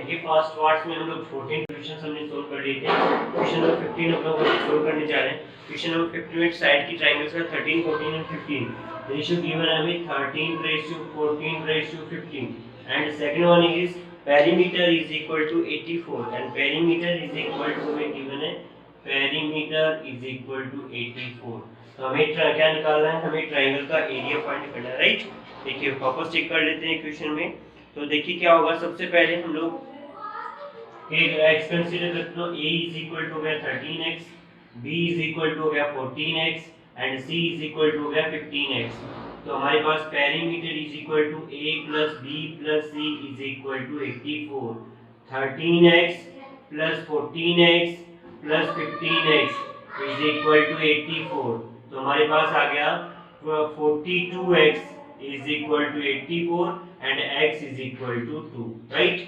देखिए first part में हम लोग 14 क्वेश्चन हमने सोल्व कर लिए थे। क्वेश्चन नंबर 15 हम लोग सोल्व करने जा रहे हैं। क्वेश्चन नंबर 15 में साइड की ट्रायंगल्स का 13, 14 एंड 15 रेशियो गिवन है हमें 13:14:15 and second one is perimeter is equal to 84 and perimeter is equal to हमें गिवन है पेरीमीटर इज इक्वल टू 84। तो हमें क्या निकालना है, हमें ट्रायंगल का एरिया फाइंड करना है, राइट। देखिए वापस चेक कर लेते हैं क्वेश्चन में। तो देखिए क्या होगा, सबसे पहले हम लोग एक x कंसीडर करते हैं। a इज इक्वल टू हो गया 13x, b is equal to हो गया 14x and c is equal to हो गया 15x। तो हमारे पास perimeter is equal to a plus b plus c is equal to 84। 13x plus 14x plus 15x is equal to 84। तो हमारे पास आ गया 42x is equal to 84 and x is equal to 2, right?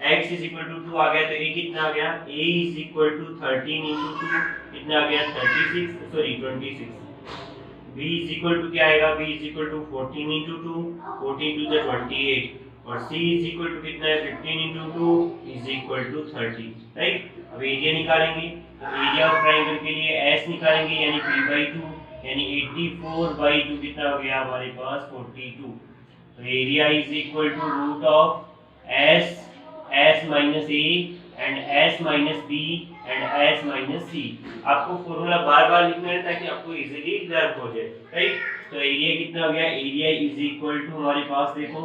x is equal to 2 आ गया, तो a कितना आ गया, a is equal to 13 into 2 कितना आ गया 26। b is equal to क्या आएगा, b is equal to 14 into 2 14 to the 28 और c is equal to कितना है 15 into 2 is equal to 30, right? अब एरिया निकालेंगे, तो एरिया ऑफ ट्रायंगल के लिए s निकालेंगे यानी p/2 यानी 84/2 कितना हो गया हमारे पास 42। तो area is equal to root of s minus a and s minus b and s minus c। आपको फॉर्मूला बार बार लिखना है ताकि आपको इजीली लर्न हो जाए, राइट। तो एरिया कितना हो गया, एरिया इज इक्वल टू हमारे पास देखो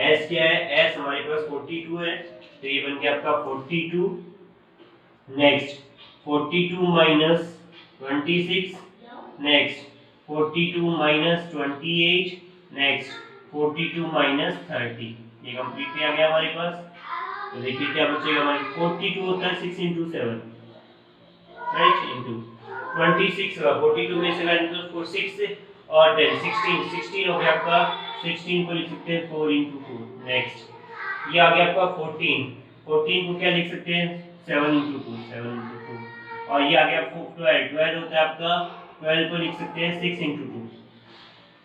s क्या है, s हमारे पास 42 है, तो ये बन गया आपका 42। Next 42 minus 26, next 42 minus 28, next 42 minus 30। ये कंप्लीट आ गया हमारे पास। तो देखिए क्या बचेगा हमारे 42 होता है 6 into 7, राइट, इंटू 26 होगा 42 में से 6 और 10 16 हो गया आपका। 16 को लिख सकते हैं 4 into 4। नेक्स्ट ये आ गया आपका 14 को क्या लिख सकते हैं 7 into 2 और ये आ गया 12 होता है आपका 12 को लिख सकते हैं 6 into 2।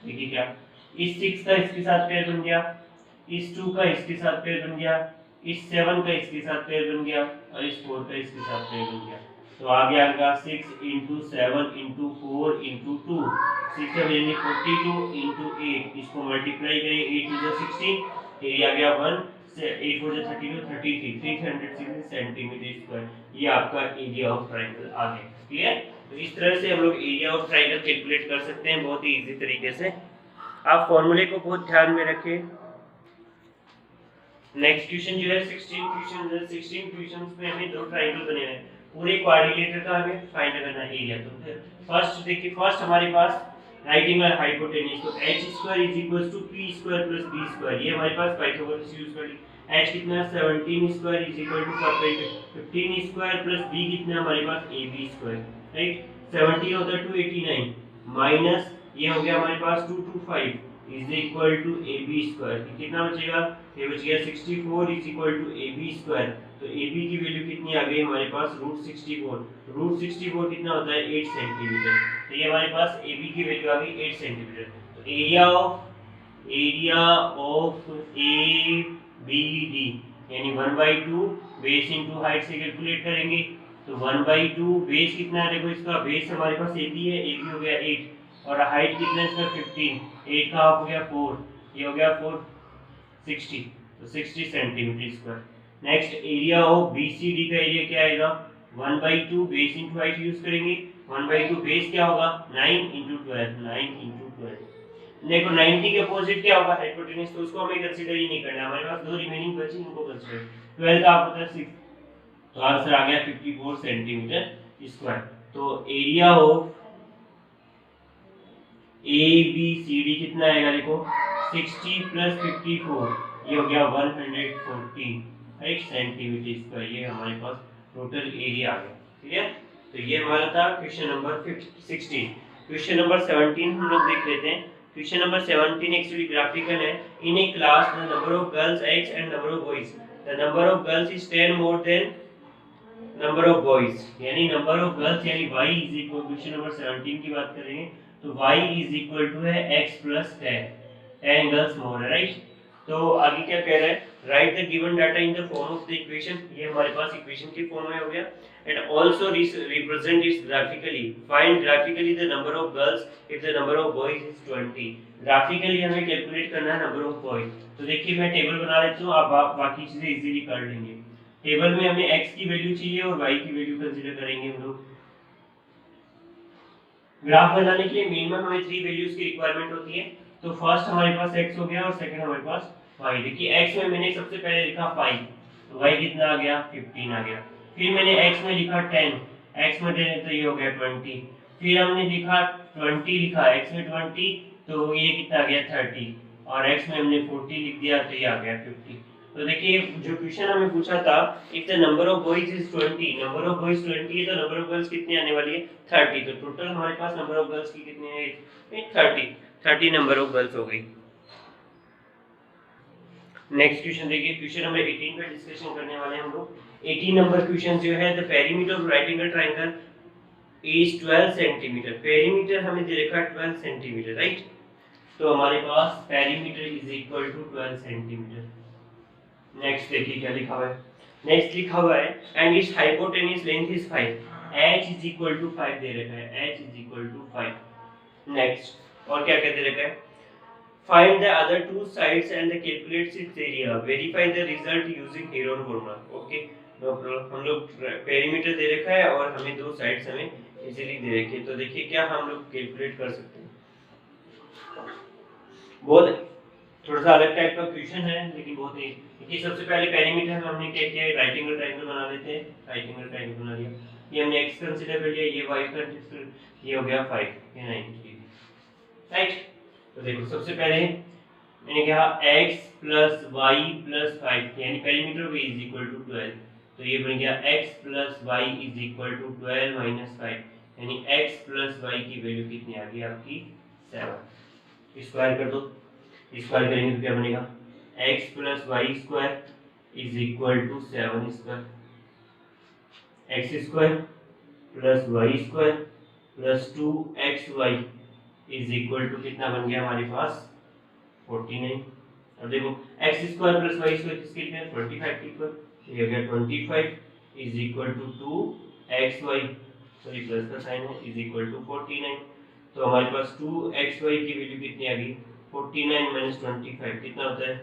देखिए क्या, इस 6 का इसके साथ पेयर बन गया, इस 2 का इसके साथ पेयर बन गया, इस 7 का इसके साथ पेयर बन गया और इस 4 का इसके साथ पेयर बन गया। तो आ गया आपका 6 into 7 into 4 into 2 6 यानी 42 into 8। इसको मल्टीप्लाई करें 8 to the 16, एरिया आ गया 1 से 8 4 जा 32 33 360 सेंटीमीटर स्क्वायर। ये आपका एरिया ऑफ ट्रायंगल आ गया, क्लियर। तो इस तरह से हम लोग एरिया ऑफ ट्रायंगल कैलकुलेट कर सकते हैं बहुत ही इजी तरीके से। आप फॉर्मूले को बहुत ध्यान में रखें। नेक्स्ट क्वेश्चन जो है 16 क्वेश्चंस में हमें दो ट्रायंगल बने हैं, पूरे क्वाड्रिलेटरल का हमें फाइंड करना है एरिया। तो फर्स्ट देखिए, फर्स्ट हमारे पास राइट एंगल हाइपोटेन्यूज, तो h square is equal to p square plus b square. ये हमारे पास पाइथागोरस यूज कर ली। h कितना 17 square is equal to 15 square plus b कितना हमारे पास ab स्क्वायर, राइट। 17 होता है 289 माइनस ये हो गया हमारे पास 225 is equal to ab square. कितना बचेगा, ये बच गया 64 is equal to ab square. तो ab की वैल्यू कितनी आ गई हमारे पास √64 कितना होता है 8 सेंटीमीटर। तो ये हमारे पास ab की वैल्यू आ गई 8 सेंटीमीटर। तो एरिया ऑफ ABD यानी 1/2 बेस इनटू हाइट से कैलकुलेट करेंगे। तो 1/2 बेस कितना है, देखो इसका बेस हमारे पास AB है, AB हो गया 8 और हाइट कितना है इसका 15, 8 का हाफ हो गया 4, ये हो गया 460, तो 60 centimetre square. Next area of BCD का एरिया क्या आएगा, 1/2 बेस इनटू हाइट यूज करेंगे। 1/2 बेस क्या होगा 9 into 12 देखो 90 के अपोजिट क्या होगा हाइपोटेन्यूज, तो उसको हमें कंसीडर ही नहीं करना, हमारे पास दो रिमेनिंग बची इनको कंसीडर। 12 का आप होता है 6, तो आंसर आ गया 54 सेंटीमीटर स्क्वायर। तो एरिया ऑफ ABCD कितना आएगा, देखो 60 प्लस 54 ये हो गया 140 सेंटीमीटर स्क्वायर। ये हमारे पास टोटल एरिया आ गया, ठीक है। तो ये हमारा था क्वेश्चन नंबर 16। क्वेश्चन नंबर 17 हम लोग देख लेते हैं। क्वेश्चन नंबर 17 एक्चुअली ग्राफिकल है। In a class the number of girls x and number of boys, the number of girls is 10 more than number of boys, यानी नंबर ऑफ गर्ल्स यानी y is equal, question number 17 की बात करेंगे तो y is equal to है x plus 10 girls more है, right. तो आगे क्या कह रहा है, right the given data in the form of the equation, ये हमारे पास इक्वेशन के फॉर्म में हो गया, and also represent it graphically, find graphically the number of girls if the number of boys is 20, graphically हमें कैलकुलेट करना है number of boys. तो देखिए मैं टेबल बना लेता हूँ, आप बाकी चीजें इजीली कर लेंगे। टेबल में हमें x की वैल्यू चाहिए और y की वैल्यू कंसीडर करेंगे हम लोग। ग्राफ बनाने के लिए मिनिमम हमें 3 वैल्यूज की रिक्वायरमेंट होती है। तो फर्स्ट हमारे पास x हो गया और सेकंड हमारे पास y। देखिए x में मैंने सबसे पहले लिखा 5, तो y कितना आ गया 15 आ गया। फिर मैंने x में लिखा 10, x में 10 तो ये हो गया 20। फिर हमने लिखा 20 लिखा x में 20, तो ये कितना आ गया 30, और x में हमने 40 लिख दिया तो ये आ गया 50। तो देखिए जो क्वेश्चन हमें पूछा था, if the number of boys is 20, number of boys 20 है तो नंबर ऑफ गर्ल्स कितनी आने वाली है 30। तो टोटल हमारे पास नंबर ऑफ गर्ल्स की कितनी है 30 नंबर ऑफ गर्ल्स हो गई। नेक्स्ट क्वेश्चन देखिए, क्वेश्चन नंबर 18 पे डिस्कशन करने वाले हैं हम लोग। 18 नंबर क्वेश्चन जो है, the perimeter of right angle triangle is 12 centimetre. Perimeter हमें दे रखा है 12 सेंटीमीटर, राइट। तो हमारे पास perimeter is equal to 12 centimetre. Next देखिए क्या लिखा हुआ है, नेक्स्ट लिखा हुआ है and its hypotenuse length is 5, h is equal to 5 दे रखा है, h is equal to 5। Next और क्या कहते रखा है, find the other two sides and the calculate its area, verify the result using Heron formula. Okay, no problem. हम लोग पेरीमीटर दे रखा है और हमें दो साइड्स हमें इजीली दे रखी है, तो देखिए क्या हम लोग कैलकुलेट कर सकते हैं। बहुत थोड़ा सा अलग टाइप का क्वेश्चन है लेकिन बहुत ही, देखिए सबसे पहले पेरीमीटर में हमने क्या किया, राइट एंगल ट्रायंगल बना लेते हैं। राइट एंगल ट्रायंगल बना लिया, ये हमने x कंसीडर कर लिया, ये y कंसीडर, ये हो गया 5, ये 90, राइट। तो देखो सबसे पहले मैंने कहा x प्लस वाई प्लस 5 यानी perimeter v is equal to 12, तो ये बन गया x plus y is equal to 12 minus 5 यानी x प्लस वाई की वैल्यू कितनी आ गई आपकी 7। स्क्वायर कर दो, स्क्वायर करेंगे तो क्या बनेगा, x plus y square is equal to 7 square, x square plus y square plus 2xy is equal to कितना बन गया हमारे पास 49। अब देखो x स्क्वायर प्लस वाई स्क्वायर किसके इक्वल है 25 के इक्वल, ये हो गया 25 is equal to 2xy, sorry plus का साइन है, इज इक्वल टू 49। तो हमारे पास 2xy की वैल्यू कितनी आ गई 49 माइनस 25 कितना होता है,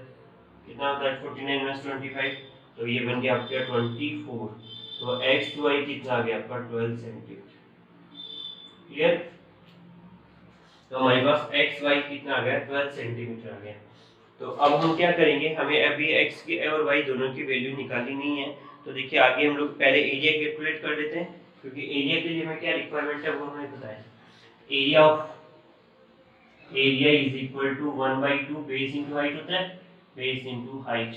कितना होता है 49 माइनस 25, तो ये बन गया आपका 24। तो xy कितना आ गया आपका 12 सेंटीमीटर, क्लियर। तो हमारे पास xy कितना आ गया 12 सेंटीमीटर आ गया। तो अब हम क्या करेंगे, हमें अभी x की और y दोनों की वैल्यू निकालनी नहीं है, तो देखिए आगे हम लोग पहले एरिया कैलकुलेट कर लेते हैं, क्योंकि एरिया के लिए हमें क्या रिक्वायरमेंट है वो हमें पता है। Area is equal to 1/2 base into height होता है, बेस इनटू हाइट।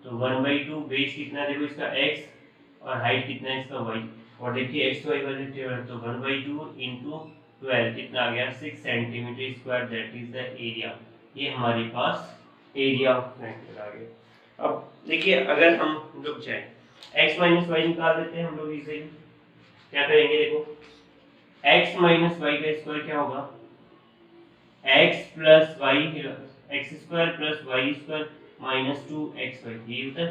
तो 1/2 बेस कितना देखो इसका x और हाइट कितना है इसका y, और देखिए x y वाले टेबल, तो 1/2 इनटू 12 कितना आ गया 6 centimetre square, that is the area. ये हमारे पास एरिया ऑफ रेक्टेंगल आ गया। अब देखिए अगर हम लोग चाहे x माइनस वाई निकाल देते हैं हम लोग इसे, क्या करेंगे देखो x माइनस वाई का स्क्वायर क्या होगा, x plus y, x square plus y square minus 2xy, ये होता है।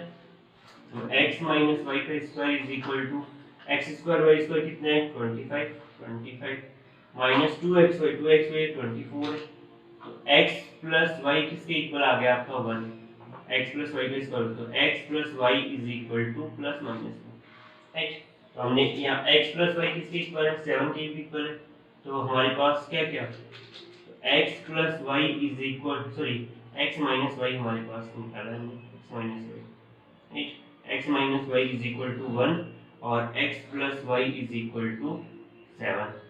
तो x माइनस वाई का square is equal to x square y square कितना है 25 माइनस 2xy 24 है। तो x प्लस वाई किसके इक्वल आ गया आपका 1, x प्लस वाई का स्क्वायर, तो x plus y is equal to plus minus 1, right. तो हमने यहाँ x प्लस वाई किसके इक्वल है 7 के इक्वल है, तो हमारे पास क्या क्या x plus y is equal, sorry x minus y हमारे पास निकाला है हमने, x minus y, right. x minus y is equal to 1 और x plus y is equal to 7,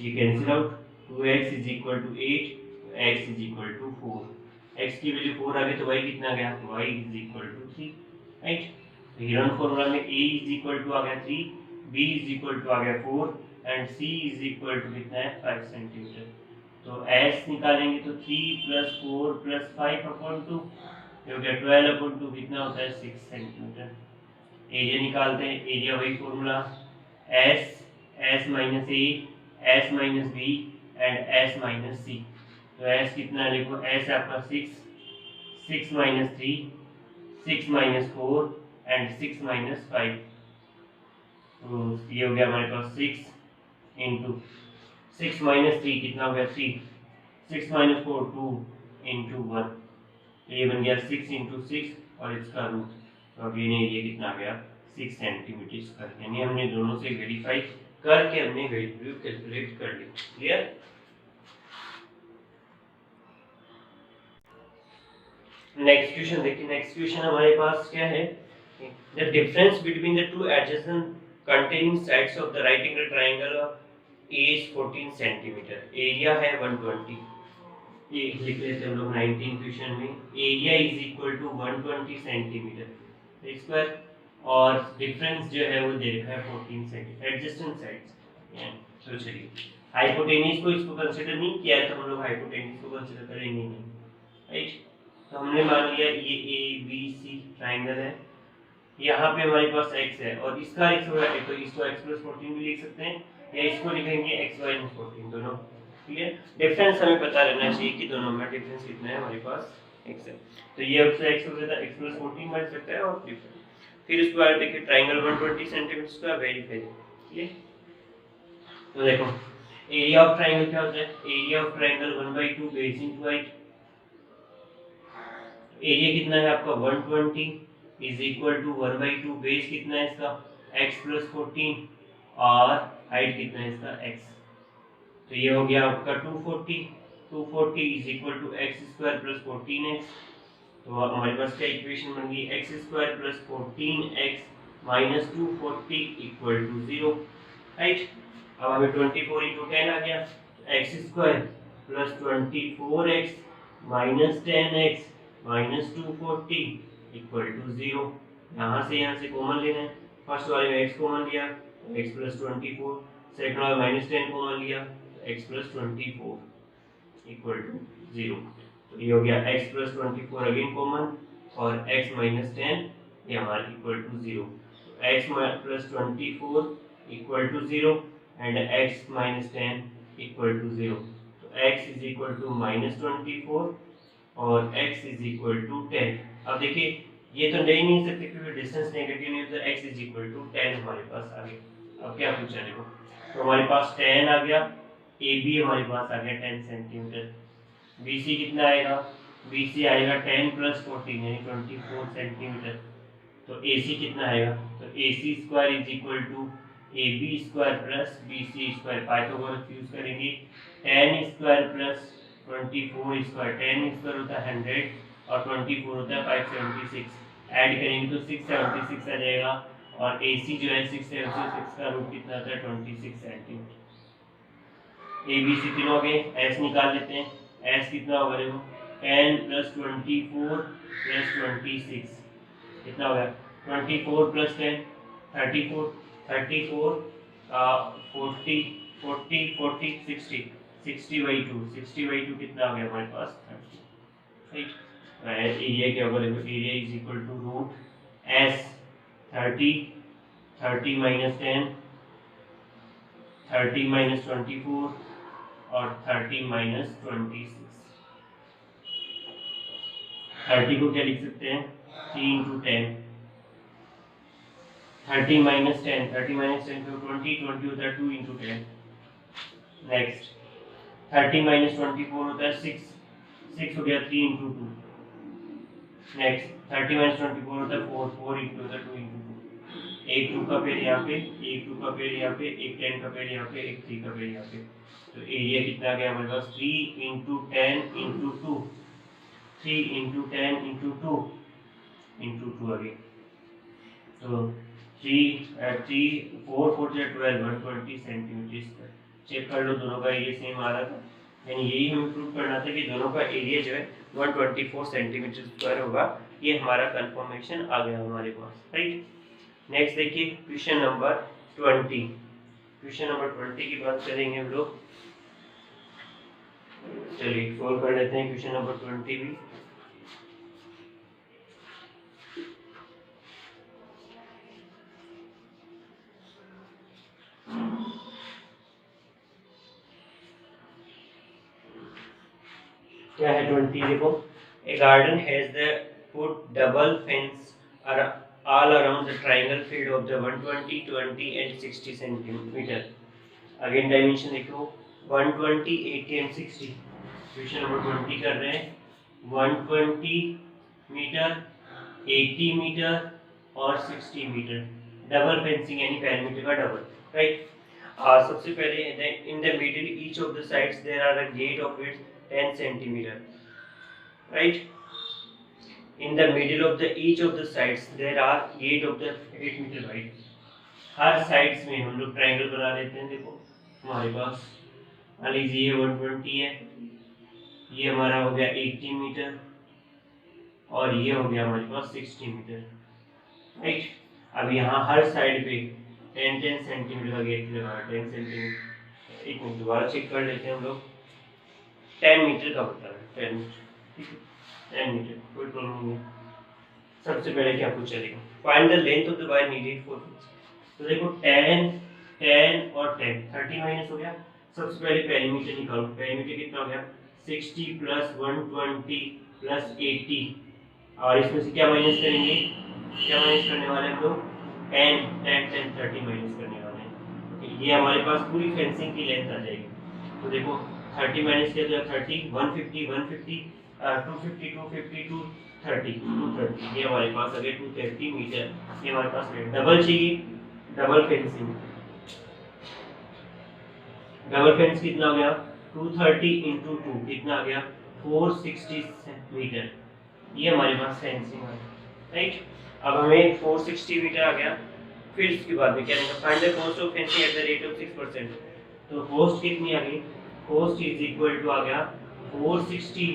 ये cancel out, 2x is equal to 8, x is equal to 4, x की value 4 आ गई तो y कितना आ गया y is equal to 3, right. तो हेरोन फॉर्मूला में a इज इक्वल टू आ गया 3, b इज इक्वल टू आ गया 4 and c is equal to कितना है 5 सेंटीमीटर। तो s निकालेंगे तो 3 प्लस 4 प्लस 5 अपॉन 2, ये हो गया 12 अपॉन 2 कितना होता है 6 सेंटीमीटर। एरिया निकालते हैं, एरिया वही formula s minus a s minus b and s minus c। तो s कितना देखो s आपका 6 6 minus 3, 6 minus 4 and 6 minus 5। तो ये हो गया हमारे पास 6 इंटू 6 माइनस 3 कितना हो गया 3, 6 माइनस 4 2 इंटू 1, ये बन गया 6 इंटू 6 और इसका रूट। तो अब ये कितना आ गया 6 सेंटीमीटर स्क्वायर। यानी हमने दोनों से वेरीफाई करके हमने वैल्यू कैलकुलेट कर ली। क्लियर। नेक्स्ट क्वेश्चन देखिए। नेक्स्ट क्वेश्चन हमारे पास क्या है, the difference between the two adjacent containing sides of the right angle triangle is 14 centimetre. Area है 120। ये लिख लेते हैं हम लोग 19 क्वेश्चन में। Area is equal to 120 centimetre square और डिफरेंस जो है वो दे रखा है 14 सेंटीमीटर एडजेसेंट साइड्स। तो चलिए हाइपोटेन्यूज को इसको कंसीडर नहीं किया है तो हम लोग हाइपोटेन्यूज को कंसीडर करेंगे नहीं, राइट। तो हमने मान लिया ये ए बी सी ट्रायंगल है, यहाँ पे हमारे पास x है और इसका x हो है तो इसको x + 14 भी लिख सकते हैं या इसको लिखेंगे x y - 14 दोनों। ठीक है। डिफरेंस हमें पता रहना चाहिए कि दोनों में डिफरेंस कितना है हमारे पास x है। तो ये अब से x हो जाता है x + 14 बन सकता है और डिफरेंस। फिर उसके बाद देखिए ट्रायंगल 120 सेंटीमीटर का वेरीफाई। ये तो देखो एरिया ऑफ ट्रायंगल क्या होता है, area of triangle 1/2 base into height. Area कितना है आपका 120 इज इक्वल टू 1/2 बेस कितना है इसका x + 14 और हाइट कितना है इसका x। तो ये हो गया आपका 240 is equal to x² + 14x। तो हमारे पास क्या इक्वेशन बन गई x² + 14x - 240 = 0, राइट। अब हमें 24 × 10 आ गया, x² + 24x - 10x - 240 = 0। यहाँ से कॉमन लेना है। फर्स्ट वाले में x कॉमन लिया x + 24, सेकंड वाले में -10 कॉमन लिया x + 24 = 0। तो ये हो गया x + 24 अगेन कॉमन और x - 10 ये हमारा = 0। तो x + 24 = 0 and x - 10 = 0। तो x = -24 और x = 10। अब देखिए ये तो ले नहीं सकते क्योंकि डिस्टेंस नेगेटिव नहीं है, तो x = 10 हमारे पास आ गया। अब क्या पूछा देखो, तो हमारे पास 10 आ गया, AB हमारे पास आ गया 10 सेंटीमीटर, BC कितना आएगा, BC आएगा 10 + 14 यानी 24 सेंटीमीटर। तो AC कितना आएगा, तो AC² = AB² + BC²। Pythagoras use करेंगे, 10² + 24², 10² होता है 100 और 24 होता है 576। ऐड करेंगे तो 676 आ जाएगा और AC जो है 676 का रूट कितना होता है 26 सेंटीमीटर। ABC तीनों हो गए, S निकाल लेते हैं। S कितना होगा देखो 10 + 24 + 26 कितना हो गया 24 + 10 34 34 40 40 40 60 60/2 60/2 कितना हो गया हमारे पास 30, राइट। एरिया क्या होगा देखो, area is equal to root S 30 30 - 10 30 - 24 और 30 - 26। 30 को क्या लिख सकते हैं 3 × 10, 30 - 10 30 - 10 तो 20 20 होता है 2 × 10। नेक्स्ट 30 - 24 होता है 6 6 हो गया 3 × 2। नेक्स्ट 30 - 24 होता है 4 4 × होता है 2 × 2। एक 2 का पेड़ यहाँ पे, एक 2 का पेड़ यहाँ पे, एक 10 का पेड़ यहाँ पे, एक 3 का पेड़ यहाँ पे। तो एरिया कितना गया हमारे पास 3 × 10 × 2 3 × 10 × 2 × 2 अगेन। तो 3 4 4 12 120 सेंटीमीटर। चेक कर लो दोनों का एरिया सेम आ रहा था, यानी यही हमें प्रूव करना था कि दोनों का एरिया जो है 124 सेंटीमीटर स्क्वायर होगा। ये हमारा कंफर्मेशन आ गया हमारे पास, राइट। नेक्स्ट देखिए क्वेश्चन नंबर 20। क्वेश्चन नंबर 20 की बात करेंगे हम लोग। चलिए सोल्व कर लेते हैं क्वेश्चन नंबर 20 भी। क्या है 20 देखो, A garden has the put double fence all around the triangle field of the 120, 20 and 60 centimeter. Again dimension देखो 120, 80 and 60. क्वेश्चन नंबर 20 कर रहे हैं 120 मीटर, 80 मीटर और 60 मीटर डबल फेंसिंग यानी पेरीमीटर का डबल, राइट। सबसे पहले in the middle each of the sides there are a gate of width 10 centimetre, right? In the middle of the each of the sides there are gate of the 8 meter wide. Her sides में हम लोग triangle बना लेते हैं। देखो हमारे पास मान लीजिए 120 है, ये हमारा हो गया 80 मीटर और ये हो गया हमारे पास 60 मीटर, राइट। अब यहाँ हर साइड पे 10 सेंटीमीटर का गेट लगा, 10 सेंटीमीटर। एक मिनट दोबारा चेक कर लेते हैं हम लोग। 10 मीटर का बता रहे हैं, 10 मीटर, 10 मीटर, कोई प्रॉब्लम नहीं। सबसे पहले क्या पूछा देखो, find the length of the wire needed for fix. तो देखो 10 10 और 10 30 माइनस हो गया। सबसे पहले पेरीमीटर निकालो। पेरीमीटर कितना हो गया 60 प्लस 120 प्लस 80 और इसमें से क्या माइनस करेंगे, क्या माइनस करने वाले हम लोग 10 10 10 30 माइनस करने वाले हैं। ये हमारे पास पूरी फेंसिंग की लेंथ आ जाएगी। तो देखो 30 माइनस किया तो 30 150 150 250 250 230 230 ये हमारे पास आ गया 230 मीटर। ये हमारे पास डबल चाहिए, डबल फेंसिंग। डबल फेंस कितना हो गया 230 इंटू 2 कितना आ गया 460 मीटर। ये हमारे पास फेंसिंग है, राइट। अब हमें 460 मीटर आ गया। फिर इसके बाद में क्या रहेगा, find the cost of fencing at the rate of 6%। तो कॉस्ट कितनी आ गई, कॉस्ट इज इक्वल टू आ गया 460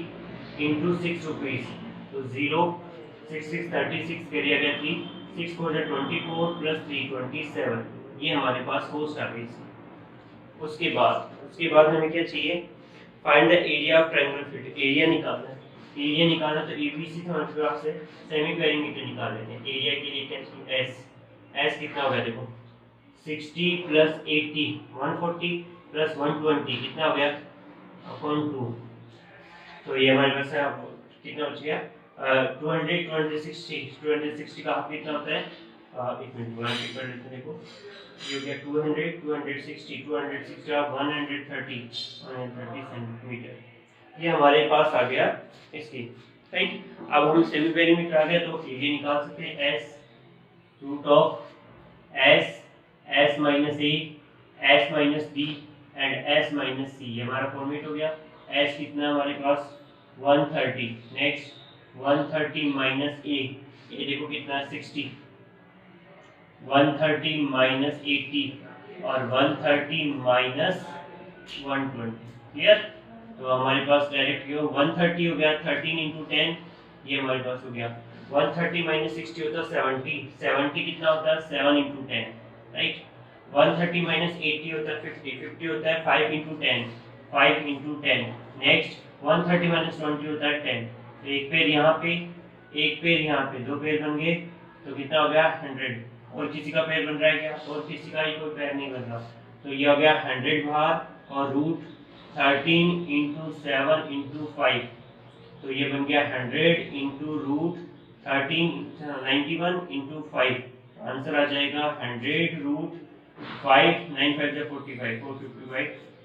इंटू 6 रुपीज। तो 0 6 6 36 करिए अगर थी 6 4 24 प्लस 3 27। ये हमारे पास कॉस्ट आ गई। उसके बाद हमें क्या चाहिए, find the area of triangular fit. Area निकालना है। एरिया निकालना तो एबीसी थ्योरम से सेमी पेरीमीटर निकाल लेते हैं। एरिया के लिए क्या एस, एस कितना होगा देखो 60 प्लस 80 140 प्लस 120 कितना हो गया अपॉन 2। तो ये हमारे पास कितना बच गया 200 260 का हाफ कितना होता है, एक मिनट वन कर लेते हैं। देखो ये हो गया 200 260 260 130 सेंटीमीटर। ये हमारे पास आ गया इसकी, राइट। अब हम सेमी पेरीमीटर आ गया तो एरिया निकाल सकते हैं S root of S minus A S minus B and S minus C. ये हमारा फॉर्मेट हो गया। एस कितना हमारे पास 130, नेक्स्ट 130 माइनस ए, ये देखो कितना 60, 130 माइनस 80 और 130 माइनस 120। क्लियर। तो हमारे पास डायरेक्ट क्यों 130 हो गया 13 इंटू 10, ये हमारे पास हो गया 130 माइनस 60 होता है 70, 70 कितना होता है 7 इंटू 10, राइट। 130 माइनस 80 होता है 50, 50 होता है 5 इंटू 10, 5 इंटू 10। नेक्स्ट 130 माइनस 20 होता है 10। तो एक पेड़ यहाँ पे, एक पेड़ यहाँ पे, दो पेड़ बन गए तो कितना हो गया 100। और किसी का पेड़ बन रहा है क्या, और किसी का ही कोई पेड़ नहीं बन रहा। तो ये हो गया 100 बाहर और रूट 13 इंटू 7 इंटू 5। तो ये बन गया 100 इंटू रूट 13 91 इंटू 5। आंसर आ जाएगा 100 रूट 5 9 5 45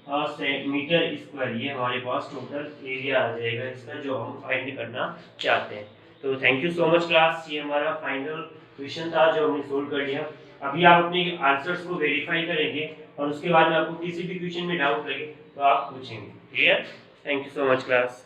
455 मीटर स्क्वायर। ये हमारे पास टोटल एरिया आ जाएगा इसका जो हम फाइंड करना चाहते हैं। तो thank you so much class. ये हमारा फाइनल क्वेश्चन था जो हमने सोल्व कर लिया। अभी आप अपने आंसर्स को वेरीफाई करेंगे और उसके बाद में आपको किसी भी क्वेश्चन में डाउट लगे तो आप पूछेंगे। Clear. Thank you so much class.